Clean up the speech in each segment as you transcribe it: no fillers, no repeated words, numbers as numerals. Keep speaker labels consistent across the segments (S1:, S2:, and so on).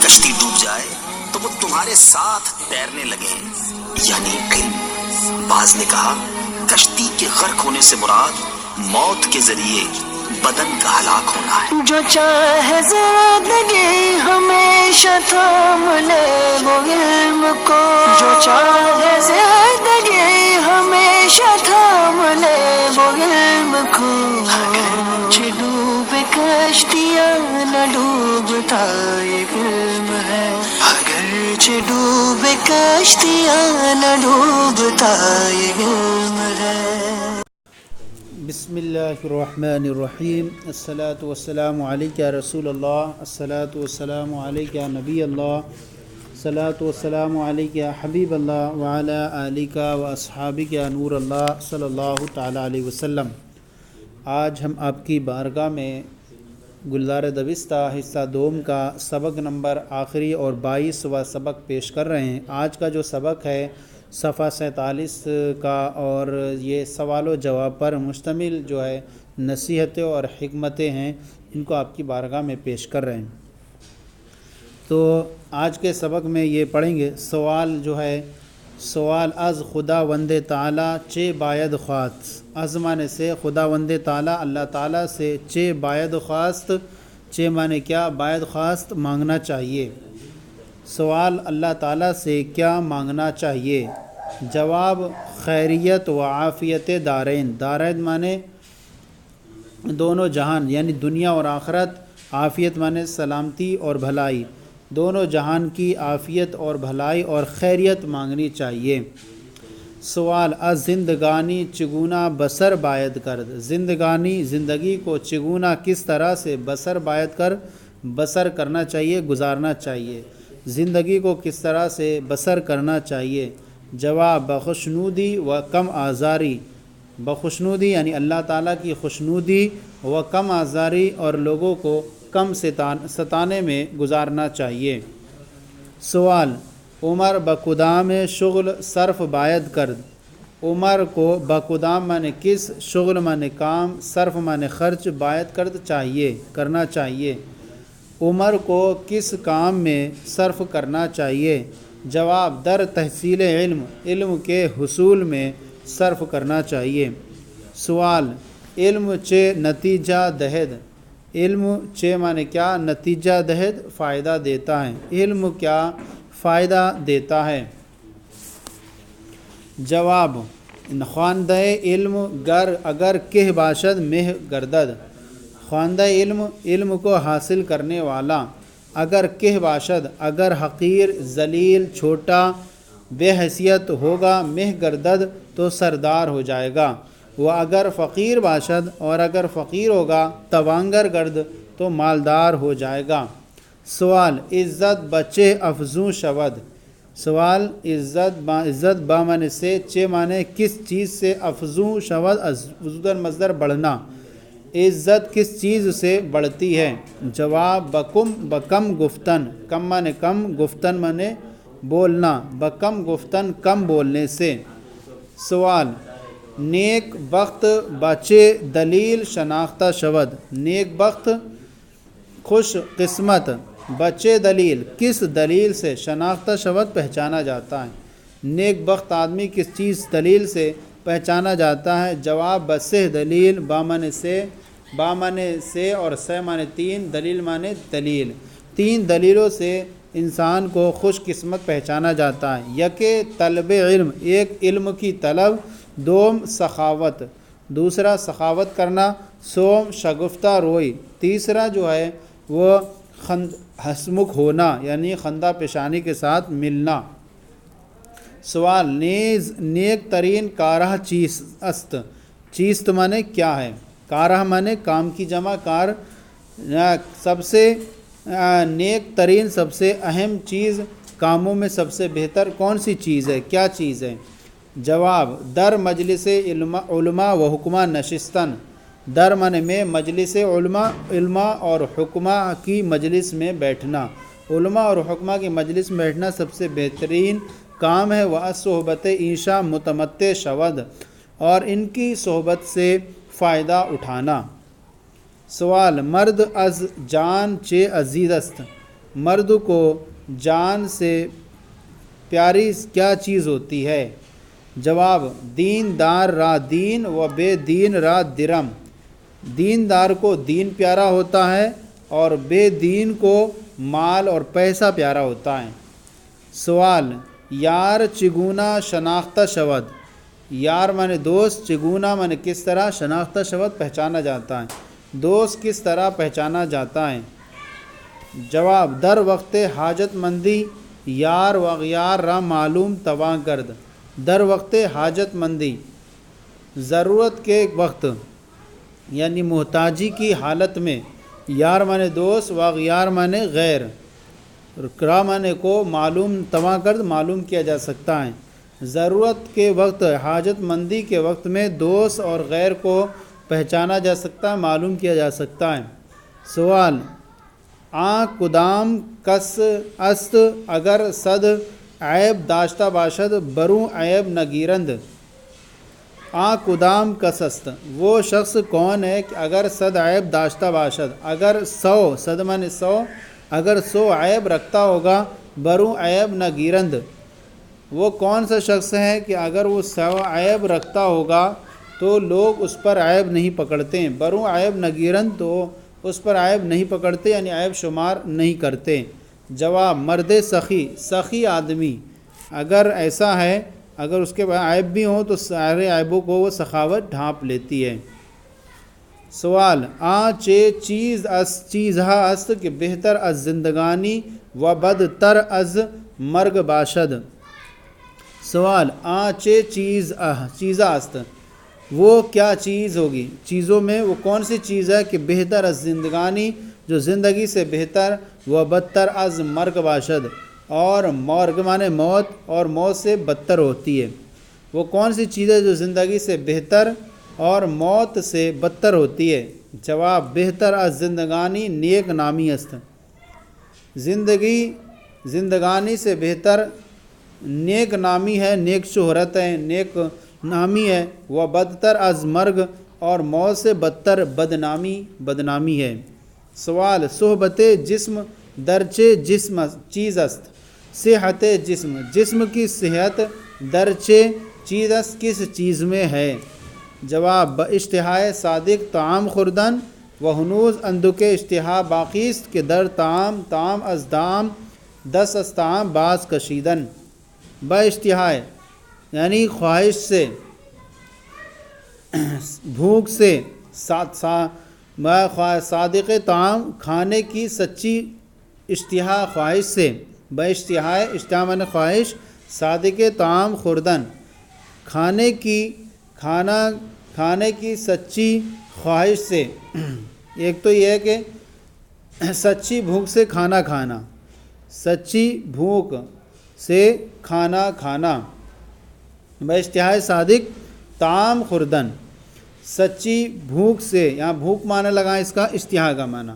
S1: کشتی ڈوب جائے تو وہ تمہارے ساتھ تیرنے لگے، یعنی علم۔ بعض نے کہا کشتی کے غرق ہونے سے مراد موت کے ذریعے بدن کا ہلاک ہونا ہے۔
S2: جو چاہے زندگی ہمیشہ تھام لے وہ علم کو، جو چاہے زندگی ہمیشہ تھام لے وہ علم کو، اگرچہ ڈوبے کشتیاں نہ ڈوبتا یہ علم ہے، اگرچہ ڈوبے کشتیاں نہ ڈوبتا یہ علم ہے۔
S3: بسم اللہ الرحمن الرحیم، الصلاۃ والسلام علیک یا رسول اللہ، الصلاۃ والسلام علیک یا نبی اللہ، الصلاۃ والسلام علیک یا حبیب اللہ وعلی آلک و اصحابک یا نور اللہ صلی اللہ تعالیٰ علیہ وسلم۔ آج ہم آپ کی بارگاہ میں گلزار دبستہ حصہ دوم کا سبق نمبر آخری اور 22واں سبق پیش کر رہے ہیں۔ آج کا جو سبق ہے صفحہ 47 کا، اور یہ سوال و جواب پر مشتمل جو ہے نصیحتیں اور حکمتیں ہیں، ان کو آپ کی بارگاہ میں پیش کر رہے ہیں۔ تو آج کے سبق میں یہ پڑھیں گے، سوال جو ہے، سوال از خدا وند تعالی چے باید خواست، از معنی سے خدا وند تعالی اللہ تعالیٰ سے، چے باید خواست، چے معنی کیا، باید خواست مانگنا چاہیے۔ سوال اللہ تعالیٰ سے کیا مانگنا چاہیے؟ جواب خیریت و عافیت دارین، دارین معنی دونوں جہان یعنی دنیا اور آخرت، عافیت معنی سلامتی اور بھلائی، دونوں جہان کی عافیت اور بھلائی اور خیریت مانگنی چاہیے۔ سوال از زندگانی چگونا بسر باید کرد، زندگانی زندگی کو چگونا کس طرح سے بسر باید کر بسر کرنا چاہیے، گزارنا چاہیے، زندگی کو کس طرح سے بسر کرنا چاہیے؟ جواب بخشنودی و کم آزاری، بخشنودی یعنی اللہ تعالیٰ کی خوشنودی، و کم آزاری اور لوگوں کو کم ستانے میں گزارنا چاہیے۔ سوال عمر بقدام شغل صرف باید کرد، عمر کو بقدام معنی کس، شغل معنی کام، صرف معنی خرچ، باید کرد چاہیے کرنا چاہیے، عمر کو کس کام میں صرف کرنا چاہیے؟ جواب در تحصیل علم، علم کے حصول میں صرف کرنا چاہیے۔ سوال علم چے نتیجہ دہد، علم چے معنی کیا، نتیجہ دہد فائدہ دیتا ہے، علم کیا فائدہ دیتا ہے؟ جواب خواندہ علم گر اگر کہ باشد مہ گردد، خواندہ علم علم کو حاصل کرنے والا، اگر کہ باشد اگر حقیر، ذلیل، چھوٹا، بے حیثیت ہوگا، مہ گردد تو سردار ہو جائے گا، وہ اگر فقیر باشد اور اگر فقیر ہوگا، توانگر گرد تو مالدار ہو جائے گا۔ سوال عزت بچے افزوں شود، سوال عزت با معنی سے، چے معنی کس چیز سے، افزوں شود افزودن مصدر بڑھنا، عزت کس چیز سے بڑھتی ہے؟ جواب بکم گفتن، کم معنی کم، گفتن معنی بولنا، بکم گفتن کم بولنے سے۔ سوال نیک بخت بچے دلیل شناختہ شود، نیک بخت خوش قسمت، بچے دلیل کس دلیل سے، شناختہ شود پہچانا جاتا ہے، نیک بخت آدمی کس چیز دلیل سے پہچانا جاتا ہے؟ جواب بسہ دلیل، با معنی سے اور سے معنی تین، دلیل معنی دلیل، تین دلیلوں سے انسان کو خوش قسمت پہچانا جاتا ہے۔ یکے طلب علم، ایک علم کی طلب، دوم سخاوت، دوسرا سخاوت کرنا، سوم شگفتہ روئی، تیسرا جو ہے وہ ہسمکھ ہونا یعنی خندہ پیشانی کے ساتھ ملنا۔ سوال نیز نیک ترین کارہ چیز است، چیز تو معنی کیا ہے، کارہ معنی کام کی جمع، کار سب سے نیک ترین سب سے اہم چیز، کاموں میں سب سے بہتر کون سی چیز ہے، کیا چیز ہے؟ جواب در مجلس علماء و حکمہ نشستن، در معنی میں مجلس علماء اور حکمہ کی مجلس میں بیٹھنا، علماء اور حکمہ کی مجلس میں بیٹھنا سب سے بہترین کام ہے۔ وہ صحبت عیشا متمتع شود، اور ان کی صحبت سے فائدہ اٹھانا۔ سوال مرد از جان چے عزیز است، مرد کو جان سے پیاری کیا چیز ہوتی ہے؟ جواب، دیندار را دین و بے دین را درم۔ دیندار کو دین پیارا ہوتا ہے اور بے دین کو مال اور پیسہ پیارا ہوتا ہے۔ سوال، یار چگونا شناختہ شود؟ یار مانے دوست، چگونا مانے کس طرح، شناختہ شود پہچانا جاتا ہے، دوست کس طرح پہچانا جاتا ہے؟ جواب، در وقت حاجت مندی یار و غیار را معلوم تواں کرد۔ در وقت حاجت مندی، ضرورت کے وقت یعنی محتاجی کی حالت میں، یار مانے دوست و غیار مانے غیر، را مانے کو معلوم تواں کرد معلوم کیا جا سکتا ہے۔ ضرورت کے وقت، حاجت مندی کے وقت میں دوست اور غیر کو پہچانا جا سکتا ہے، معلوم کیا جا سکتا ہے۔ سوال، آنکھ کدام کس است اگر صد عیب داشتہ باشد بروں عیب نگیرند؟ آنکھ کدام کس است، وہ شخص کون ہے کہ اگر صد عیب داشتہ باشد، اگر 100 صد مانے 100، اگر 100 عیب رکھتا ہوگا بروں عیب نگیرند، وہ کون سا شخص ہے کہ اگر وہ 100 عیب رکھتا ہوگا تو لوگ اس پر عیب نہیں پکڑتے ہیں، بروں عیب نگیرند تو اس پر عیب نہیں پکڑتے یعنی عیب شمار نہیں کرتے۔ جواب، مرد سخی، سخی آدمی اگر ایسا ہے، اگر اس کے بعد عیب بھی ہوں تو سارے عیبوں کو وہ سخاوت ڈھانپ لیتی ہے۔ سوال، چے چیز چیزہا است کہ بہتر از زندگانی و بدتر از مرگ باشد؟ سوال، چے چیزہ است، وہ کیا چیز ہوگی؟ چیزوں میں وہ کون سی چیز ہے کہ بہتر از زندگانی جو زندگی سے بہتر، و بدتر از مرگ باشد اور مرگ مانے موت اور موت سے بدتر ہوتی ہے، وہ کون سی چیز ہے جو زندگی سے بہتر اور موت سے بدتر ہوتی ہے؟ جواب، بہتر از زندگانی نیک نامی است، زندگانی سے بہتر نیک نامی ہے، نیک شہرت ہے، نیک نامی ہے، وہ بدتر از مرگ اور موت سے بدتر بدنامی ہے۔ سوال، صحبت جسم درچے جسم چیز است، صحت جسم کی صحت درچے چیز است کس چیز میں ہے؟ جواب، اشتہائے صادق طعام خوردن و ہنوز اندک اشتہا باقیست کہ در طعام از دام دست از طعام باز کشیدن۔ اشتہائے یعنی خواہش سے، بھوک سے، صادق طعام کھانے کی سچی اشتہا خواہش سے، اشتہائے اشتہا مانے خواہش، صادق طعام خوردن کھانے کی سچی خواہش سے، ایک تو یہ ہے کہ سچی بھوک سے کھانا کھانا، سچی بھوک سے کھانا کھانا، اشتہائے صادق طعام خوردن، سچی بھوک سے، یہاں بھوک معنی لگائیں اس کا اشتہا کا معنی،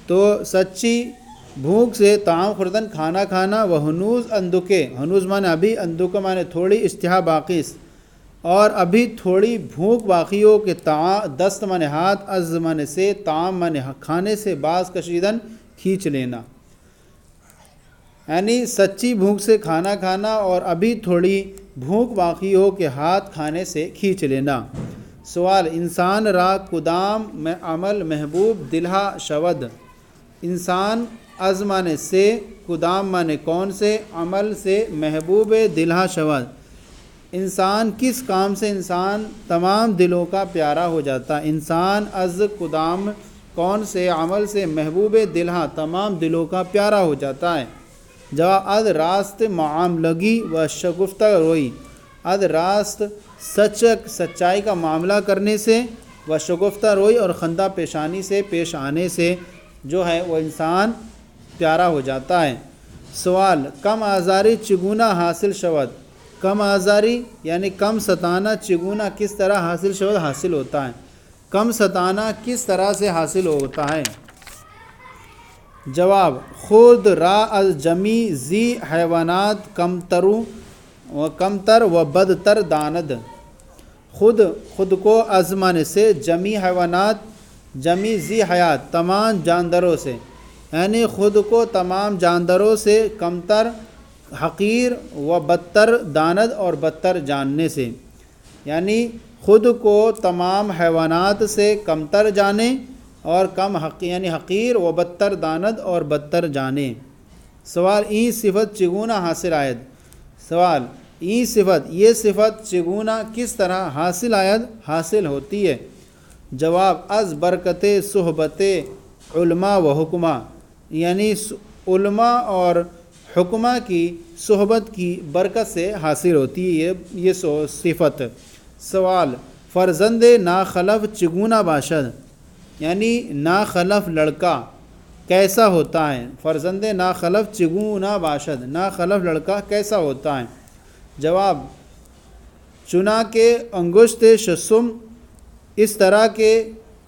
S3: تو سچی بھوک سے طعام خوردن کھانا کھانا، وہ ہنوز اندکے، ہنوز معنی ابھی، اندکے معنی تھوڑی، اشتہا باقی اور ابھی تھوڑی بھوک باقی ہو کہ دست معنی ہاتھ، از معنی سے، طعام معنی کھانے سے، باز کشیدن کھینچ لینا، یعنی سچی بھوک سے کھانا کھانا اور ابھی تھوڑی بھوک باقی ہو کہ ہاتھ کھانے سے کھینچ لینا۔ سوال، انسان را کدام میں عمل محبوب دلہا شود؟ انسان از معنی سے، کدام معنی کون سے، عمل سے محبوب دلہا شود، انسان کس کام سے انسان تمام دلوں کا پیارا ہو جاتا ہے؟ انسان از کدام کون سے عمل سے محبوب دلہا تمام دلوں کا پیارا ہو جاتا ہے؟ جواب، اد راست معاملگی و شگفتہ روئی، اد راست سچائی کا معاملہ کرنے سے، و شگفتہ روئی اور خندہ پیشانی سے پیش آنے سے جو ہے وہ انسان پیارا ہو جاتا ہے۔ سوال، کم آزاری چگونا حاصل شود؟ کم آزاری یعنی کم ستانا، چگونا کس طرح حاصل شود حاصل ہوتا ہے، کم ستانا کس طرح سے حاصل ہوتا ہے؟ جواب، خود را از جمی زی حیوانات کمتر و بدتر داند، خود کو از معنی سے جمی حیوانات، جمی زی حیات تمام جانداروں سے، یعنی خود کو تمام جانداروں سے کمتر، حقیر و بدتر داند اور بدتر جاننے سے، یعنی خود کو تمام حیوانات سے کمتر جانے اور یعنی حقیر و بدتر داند اور بدتر جانے۔ سوال این صفت چگونہ حاصل آید؟ سوال این صفت، یہ صفت چگونہ کس طرح حاصل آید، حاصل ہوتی ہے؟ جواب از برکت صحبت علماء و حکماء، یعنی علماء اور حکماء کی صحبت کی برکت سے حاصل ہوتی ہے یہ صفت۔ سوال فرزند ناخلف چگونہ باشد، یعنی ناخلف لڑکا کیسا ہوتا ہے؟ فرزند ناخلف چگونہ باشد، ناخلف لڑکا کیسا ہوتا ہے؟ جواب چنا کے انگشت ششم، اس طرح کے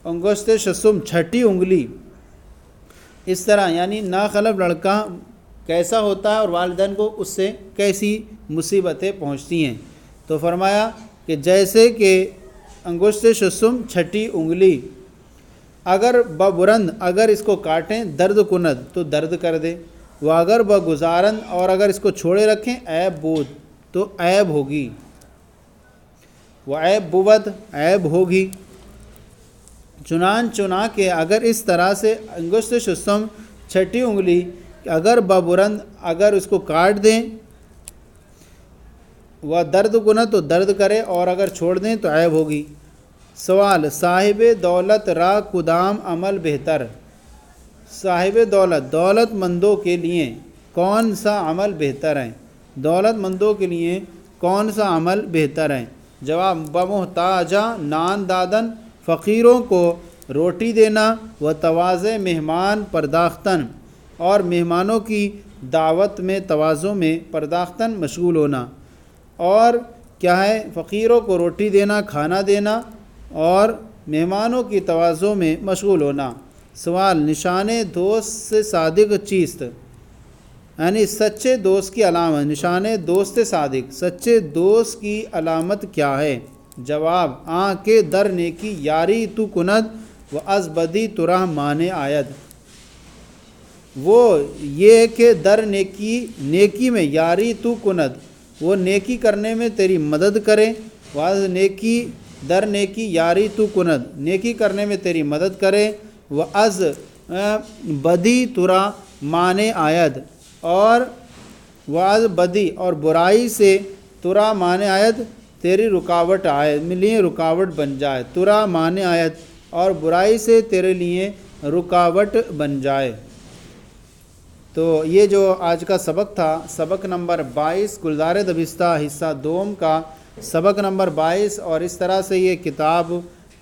S3: انگشت ششم چھٹی انگلی، اس طرح یعنی ناخلف لڑکا کیسا ہوتا ہے اور والدین کو اس سے کیسی مصیبتیں پہنچتی ہیں؟ تو فرمایا کہ جیسے کہ انگشت ششم چھٹی انگلی، اگر ببرند اگر اس کو کاٹیں درد کند تو درد کر دے، وہ اگر بگزارند اور اگر اس کو چھوڑے رکھیں عیب بود تو عیب ہوگی، وہ عیب بود عیب ہوگی۔ چنا کے اگر اس طرح سے انگشت ششم چھٹی انگلی اگر ببرند اگر اس کو کاٹ دیں، وہ درد کند تو درد کرے اور اگر چھوڑ دیں تو عیب ہوگی۔ سوال صاحب دولت را کدام عمل بہتر؟ صاحب دولت، دولت مندوں کے لیے کون سا عمل بہتر ہے؟ دولت مندوں کے لیے کون سا عمل بہتر ہے؟ جواب بمحتاجہ نان دادن، فقیروں کو روٹی دینا، و تواضع مہمان پرداختن، اور مہمانوں کی دعوت میں تواضع میں پرداختن مشغول ہونا۔ اور کیا ہے؟ فقیروں کو روٹی دینا، کھانا دینا اور مہمانوں کی تواضع میں مشغول ہونا۔ سوال نشان دوست سے صادق چیست، یعنی سچے دوست کی علامت، نشان دوست صادق، سچے دوست کی علامت کیا ہے؟ جواب کے در نیکی یاری تو کند و از بدی ترا مانے آید، وہ یہ کہ در نیکی میں یاری تو کند، وہ نیکی کرنے میں تیری مدد کرے، واز نیکی در نیکی یاری تو کند، نیکی کرنے میں تیری مدد کرے، وہ از بدی ترا مانے آید، اور واز بدی اور برائی سے ترا مانے آید تیری رکاوٹ آئے، لیے رکاوٹ بن جائے، ترا مانے آید اور برائی سے تیرے لیے رکاوٹ بن جائے۔ تو یہ جو آج کا سبق تھا، سبق نمبر 22 گلزار دبستہ حصہ دوم کا سبق نمبر 22، اور اس طرح سے یہ کتاب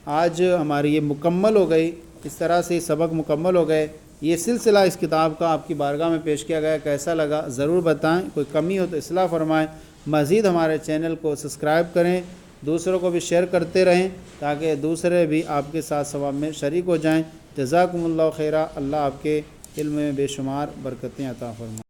S3: آج ہماری یہ مکمل ہو گئی، اس طرح سے سبق مکمل ہو گئے۔ یہ سلسلہ اس کتاب کا آپ کی بارگاہ میں پیش کیا گیا، کیسا لگا ضرور بتائیں، کوئی کمی ہو تو اصلاح فرمائیں۔ مزید ہمارے چینل کو سبسکرائب کریں، دوسروں کو بھی شیئر کرتے رہیں تاکہ دوسرے بھی آپ کے ساتھ ثواب میں شریک ہو جائیں۔ جزاکم اللہ خیرہ، اللہ آپ کے علم میں بے شمار برکتیں عطا فرمائے۔